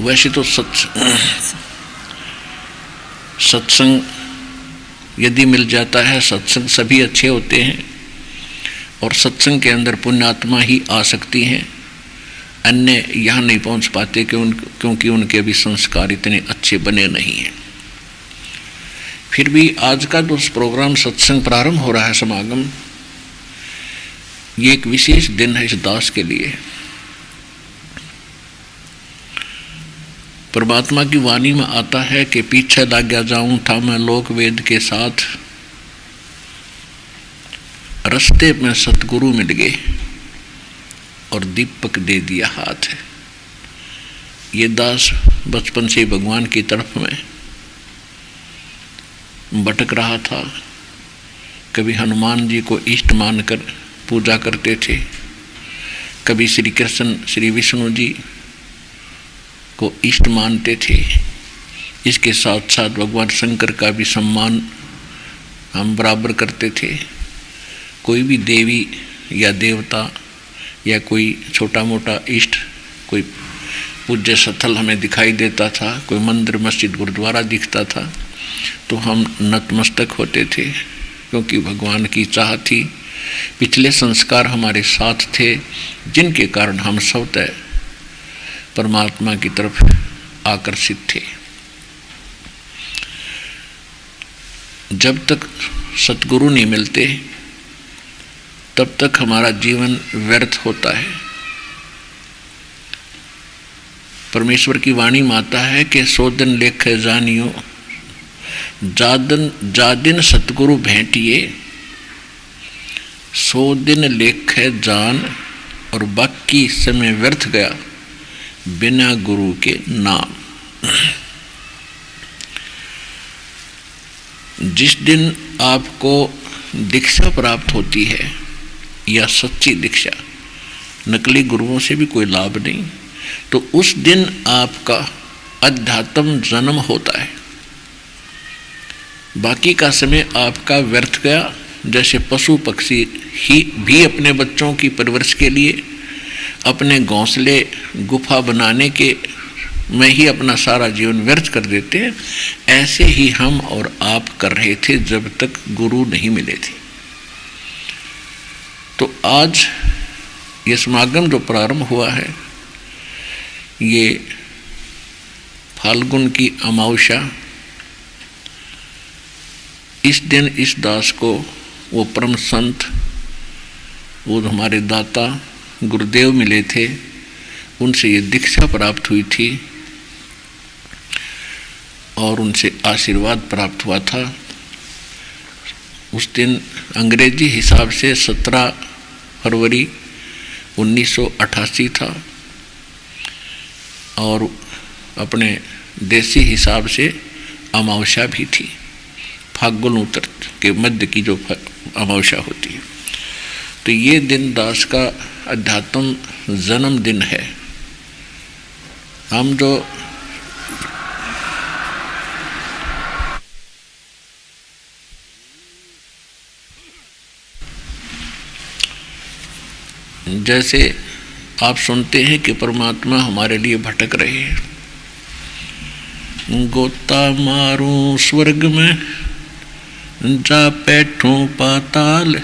वैसे तो सत्संग यदि मिल जाता है, सत्संग सभी अच्छे होते हैं और सत्संग के अंदर पुण्यात्मा ही आ सकती हैं, अन्य यहाँ नहीं पहुँच पाते क्योंकि उनके अभी संस्कार इतने अच्छे बने नहीं हैं। फिर भी आज का जो प्रोग्राम सत्संग प्रारंभ हो रहा है, समागम, ये एक विशेष दिन है इस दास के लिए। परमात्मा की वाणी में आता है कि पीछे लाग्या जाऊं था मैं लोक वेद के साथ, रास्ते में सतगुरु मिल गए और दीपक दे दिया हाथ। ये दास बचपन से भगवान की तरफ में भटक रहा था। कभी हनुमान जी को इष्ट मानकर पूजा करते थे, कभी श्री कृष्ण श्री विष्णु जी को इष्ट मानते थे। इसके साथ साथ भगवान शंकर का भी सम्मान हम बराबर करते थे। कोई भी देवी या देवता या कोई छोटा मोटा इष्ट, कोई पूज्य स्थल हमें दिखाई देता था, कोई मंदिर मस्जिद गुरुद्वारा दिखता था तो हम नतमस्तक होते थे, क्योंकि भगवान की चाह थी। पिछले संस्कार हमारे साथ थे जिनके कारण हम स्वतः परमात्मा की तरफ आकर्षित थे। जब तक सतगुरु नहीं मिलते तब तक हमारा जीवन व्यर्थ होता है। परमेश्वर की वाणी में आता है कि 100 दिन लेखे जानियो, जादिन सतगुरु भेंटिए, 100 दिन लेखे जान और बाकी समय व्यर्थ गया बिना गुरु के नाम। जिस दिन आपको दीक्षा प्राप्त होती है या सच्ची दीक्षा, नकली गुरुओं से भी कोई लाभ नहीं, तो उस दिन आपका अध्यात्म जन्म होता है। बाकी का समय आपका व्यर्थ गया। जैसे पशु पक्षी ही भी अपने बच्चों की परवरिश के लिए अपने घोंसले गुफा बनाने के में ही अपना सारा जीवन व्यर्थ कर देते हैं, ऐसे ही हम और आप कर रहे थे जब तक गुरु नहीं मिले थे। तो आज ये समागम जो प्रारंभ हुआ है, ये फाल्गुन की अमावस्या, इस दिन इस दास को वो परम संत, वो हमारे दाता गुरुदेव मिले थे, उनसे ये दीक्षा प्राप्त हुई थी और उनसे आशीर्वाद प्राप्त हुआ था। उस दिन अंग्रेजी हिसाब से 17 फरवरी 1988 था और अपने देसी हिसाब से अमावस्या भी थी, फाल्गुन उत्तर के मध्य की जो अमावस्या होती है। तो ये दिन दास का अध्यात्म जन्म दिन है। हम जो जैसे आप सुनते हैं कि परमात्मा हमारे लिए भटक रहे हैं, गोता मारूं स्वर्ग में जा बैठूं पाताल,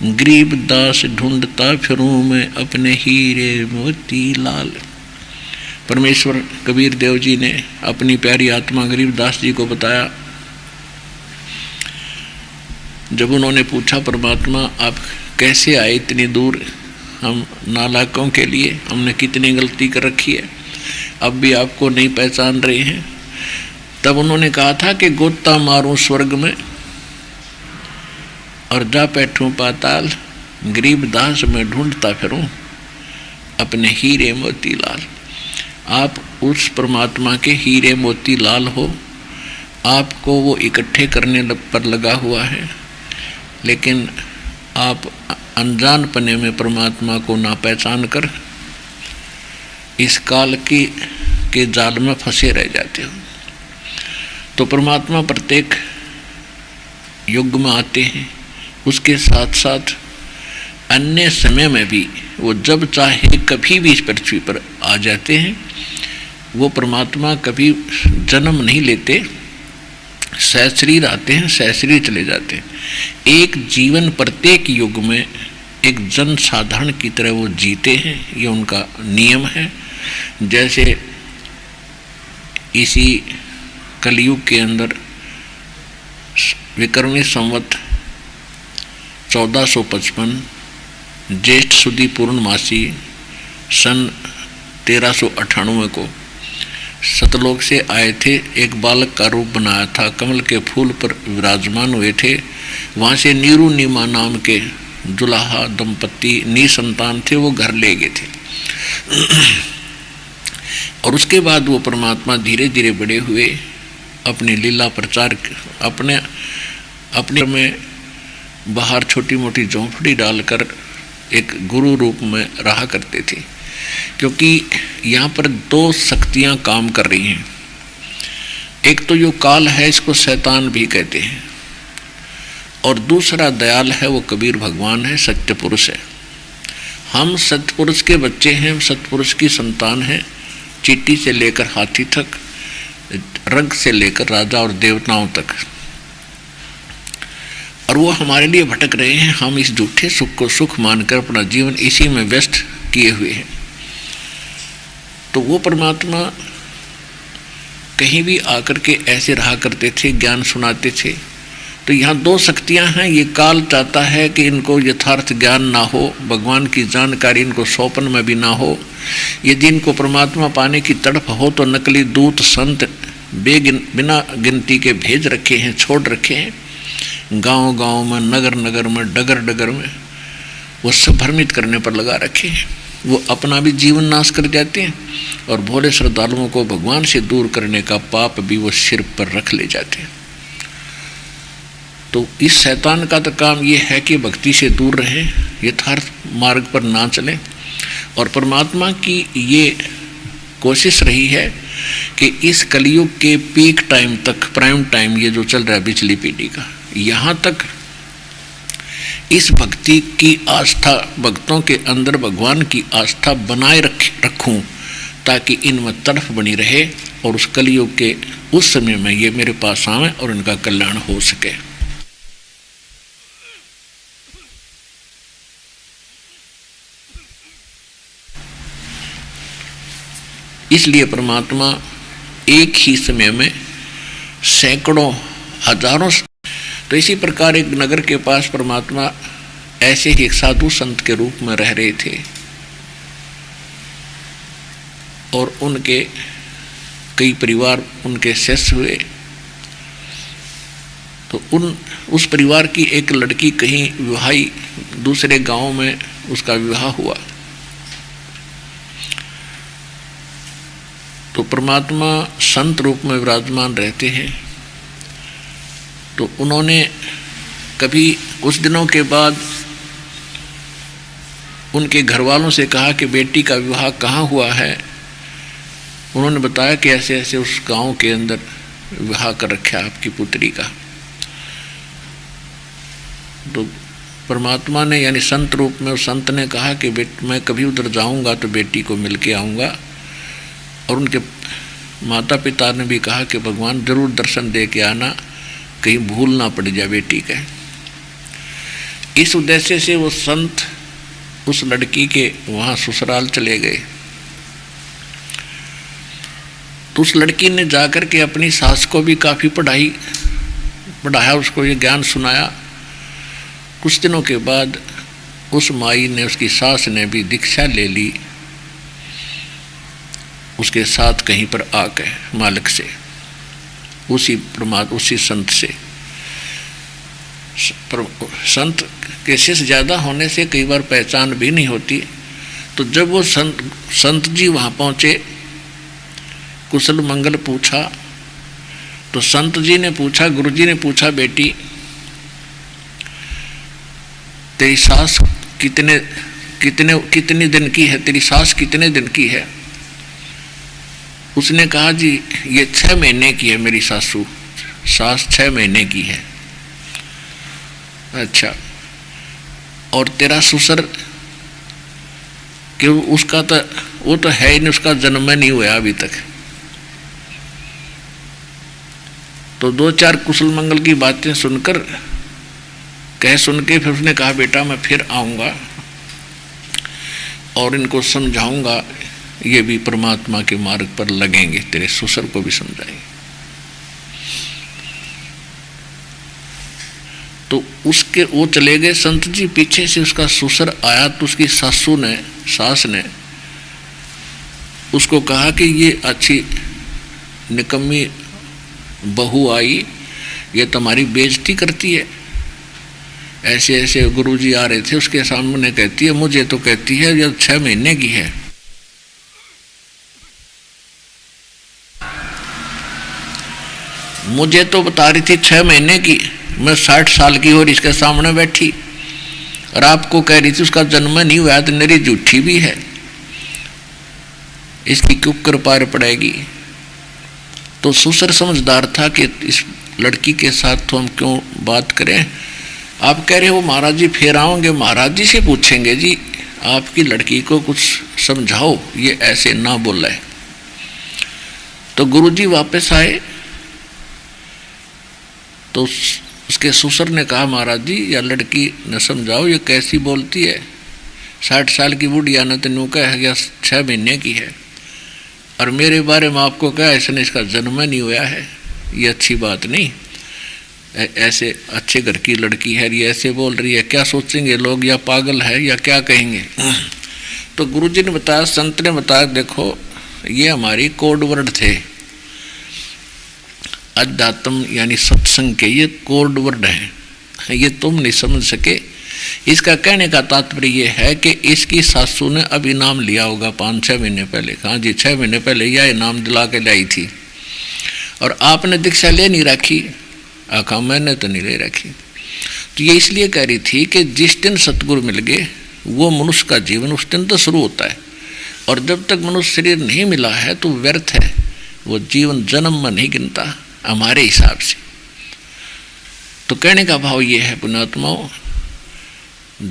गरीब दास ढूंढता फिरूं मैं अपने हीरे मोती लाल। परमेश्वर कबीर देव जी ने अपनी प्यारी आत्मा गरीब दास जी को बताया। जब उन्होंने पूछा, परमात्मा आप कैसे आए इतनी दूर, हम नालायकों के लिए हमने कितनी गलती कर रखी है, अब भी आपको नहीं पहचान रहे हैं। तब उन्होंने कहा था कि गोता मारूं स्वर्ग में और जा बैठूं पाताल, गरीब दास में ढूंढता फिरूं अपने हीरे मोती लाल। आप उस परमात्मा के हीरे मोती लाल हो, आपको वो इकट्ठे करने पर लगा हुआ है, लेकिन आप अनजानपने में परमात्मा को ना पहचान कर इस काल के जाल में फंसे रह जाते हो। तो परमात्मा प्रत्येक युग में आते हैं, उसके साथ साथ अन्य समय में भी वो जब चाहे कभी भी इस पृथ्वी पर आ जाते हैं। वो परमात्मा कभी जन्म नहीं लेते, सहशरीर आते हैं, सहशरीर चले जाते हैं। एक जीवन प्रत्येक युग में एक जन साधारण की तरह वो जीते हैं, ये उनका नियम है। जैसे इसी कलयुग के अंदर विक्रमी संवत 1455 ज्येष्ठ सुदी पूर्णमासी सन 1398 को सतलोक से आए थे। एक बालक का रूप बनाया था, कमल के फूल पर विराजमान हुए थे। वहाँ से नीरू नीमा नाम के दुल्हा दंपत्ति निसंतान थे, वो घर ले गए थे। और उसके बाद वो परमात्मा धीरे धीरे बड़े हुए, अपनी लीला प्रचार अपने में बाहर छोटी मोटी झोंपड़ी डालकर एक गुरु रूप में रहा करते थे। क्योंकि यहाँ पर दो शक्तियाँ काम कर रही हैं। एक तो जो काल है, इसको शैतान भी कहते हैं, और दूसरा दयाल है, वो कबीर भगवान है, सत्य पुरुष है। हम सत्य पुरुष के बच्चे हैं, सत्य पुरुष की संतान हैं। चींटी से लेकर हाथी तक, रंग से लेकर राजा और देवताओं तक, और वो हमारे लिए भटक रहे हैं। हम इस झूठे सुख को सुख मानकर अपना जीवन इसी में व्यस्त किए हुए हैं। तो वो परमात्मा कहीं भी आकर के ऐसे रहा करते थे, ज्ञान सुनाते थे। तो यहाँ दो शक्तियाँ हैं। ये काल चाहता है कि इनको यथार्थ ज्ञान ना हो, भगवान की जानकारी इनको सौंपन में भी ना हो। यदि इनको परमात्मा पाने की तड़प हो तो नकली दूत संत बिना गिनती के भेज रखे हैं, छोड़ रखे हैं। गांव-गांव में, नगर नगर में, डगर डगर में वो सब भ्रमित करने पर लगा रखे हैं। वो अपना भी जीवन नाश कर जाते हैं और भोले श्रद्धालुओं को भगवान से दूर करने का पाप भी वो सिर पर रख ले जाते हैं। तो इस शैतान का तो काम ये है कि भक्ति से दूर रहें, यथार्थ मार्ग पर ना चलें। और परमात्मा की ये कोशिश रही है कि इस कलयुग के पीक टाइम तक, प्राइम टाइम ये जो चल रहा है पिछली पीढ़ी का, यहाँ तक इस भक्ति की आस्था, भक्तों के अंदर भगवान की आस्था बनाए रखूं, ताकि इनमें तड़फ बनी रहे और उस कलयुग के उस समय में ये मेरे पास आए और इनका कल्याण हो सके। इसलिए परमात्मा एक ही समय में सैकड़ों हजारों, तो इसी प्रकार एक नगर के पास परमात्मा ऐसे ही एक साधु संत के रूप में रह रहे थे और उनके कई परिवार उनके शिष्य हुए। तो उस परिवार की एक लड़की कहीं विवाही दूसरे गांव में उसका विवाह हुआ। तो परमात्मा संत रूप में विराजमान रहते हैं। तो उन्होंने कभी कुछ दिनों के बाद उनके घर वालों से कहा कि बेटी का विवाह कहाँ हुआ है। उन्होंने बताया कि ऐसे ऐसे उस गांव के अंदर विवाह कर रखा है आपकी पुत्री का। तो परमात्मा ने यानी संत रूप में उस संत ने कहा कि मैं कभी उधर जाऊंगा तो बेटी को मिल के आऊँगा। और उनके माता पिता ने भी कहा कि भगवान जरूर दर्शन दे के आना, कहीं भूल ना पड़ जाए बेटी के। इस उद्देश्य से वो संत उस लड़की के वहाँ ससुराल चले गए। तो उस लड़की ने जाकर के अपनी सास को भी काफ़ी पढ़ाया, उसको ये ज्ञान सुनाया। कुछ दिनों के बाद उस माई ने, उसकी सास ने भी दीक्षा ले ली उसके साथ कहीं पर आके मालिक से, उसी संत से। संत के शिष्य ज़्यादा होने से कई बार पहचान भी नहीं होती। तो जब वो संत जी वहाँ पहुँचे, कुशल मंगल पूछा, तो संत जी ने पूछा, गुरु जी ने पूछा, बेटी तेरी सास कितने दिन की है, तेरी सास कितने दिन की है। उसने कहा जी ये 6 महीने की है मेरी सास 6 महीने की है। अच्छा, और तेरा ससुर कि उसका तो वो तो है ही नहीं, उसका जन्म नहीं हुआ अभी तक। तो 2-4 कुशल मंगल की बातें सुनकर सुन के फिर उसने कहा बेटा मैं फिर आऊँगा और इनको समझाऊंगा, ये भी परमात्मा के मार्ग पर लगेंगे, तेरे ससुर को भी समझाएंगे। तो उसके वो चले गए संत जी, पीछे से उसका ससुर आया तो उसकी सास ने उसको कहा कि ये अच्छी निकम्मी बहू आई, ये तुम्हारी बेइज्जती करती है। ऐसे ऐसे गुरुजी आ रहे थे उसके सामने, कहती है मुझे तो कहती है जब 6 महीने की है। मुझे तो बता रही थी 6 महीने की, मैं 60 साल की और इसके सामने बैठी, और आपको कह रही थी उसका जन्म नहीं हुआ, तो मेरी झूठी भी है, इसकी क्यों कृपा पड़ेगी। तो ससुर समझदार था कि इस लड़की के साथ तो हम क्यों बात करें। आप कह रहे हो महाराज जी फिर आओगे, महाराज जी से पूछेंगे जी आपकी लड़की को कुछ समझाओ, ये ऐसे ना बोला है। तो गुरुजी वापस आए तो उसके ससुर ने कहा महाराज जी या लड़की न समझाओ, ये कैसी बोलती है, 60 साल की बुढ़िया ने तेनू कह गया 6 महीने की है, और मेरे बारे में आपको क्या ऐसा इसका जन्म नहीं हुआ है, ये अच्छी बात नहीं। ऐसे अच्छे घर की लड़की है, ये ऐसे बोल रही है, क्या सोचेंगे लोग, या पागल है या क्या कहेंगे। तो गुरुजी ने बताया, संत ने बताया देखो ये हमारी कोड वर्ड थे, अध्यात्म यानी सत्संग के ये कोड वर्ड हैं, ये तुम नहीं समझ सके। इसका कहने का तात्पर्य ये है कि इसकी सासू ने अभी नाम लिया होगा 5-6 महीने पहले। कहाँ जी 6 महीने पहले यह नाम दिला के लाई थी, और आपने दीक्षा ले नहीं रखी। आखा मैंने तो नहीं ले रखी। तो ये इसलिए कह रही थी कि जिस दिन सतगुरु मिल गए वो मनुष्य का जीवन उस दिन तो शुरू होता है, और जब तक मनुष्य शरीर नहीं मिला है तो व्यर्थ है, वो जीवन जन्म में नहीं गिनता हमारे हिसाब से। तो कहने का भाव ये है पुण्यात्माओं,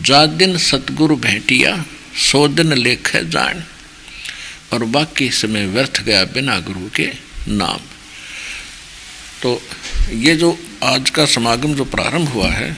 जा दिन सतगुरु भेंटिया 100 दिन लेख जान, और बाकी समय व्यर्थ गया बिना गुरु के नाम। तो ये जो आज का समागम जो प्रारंभ हुआ है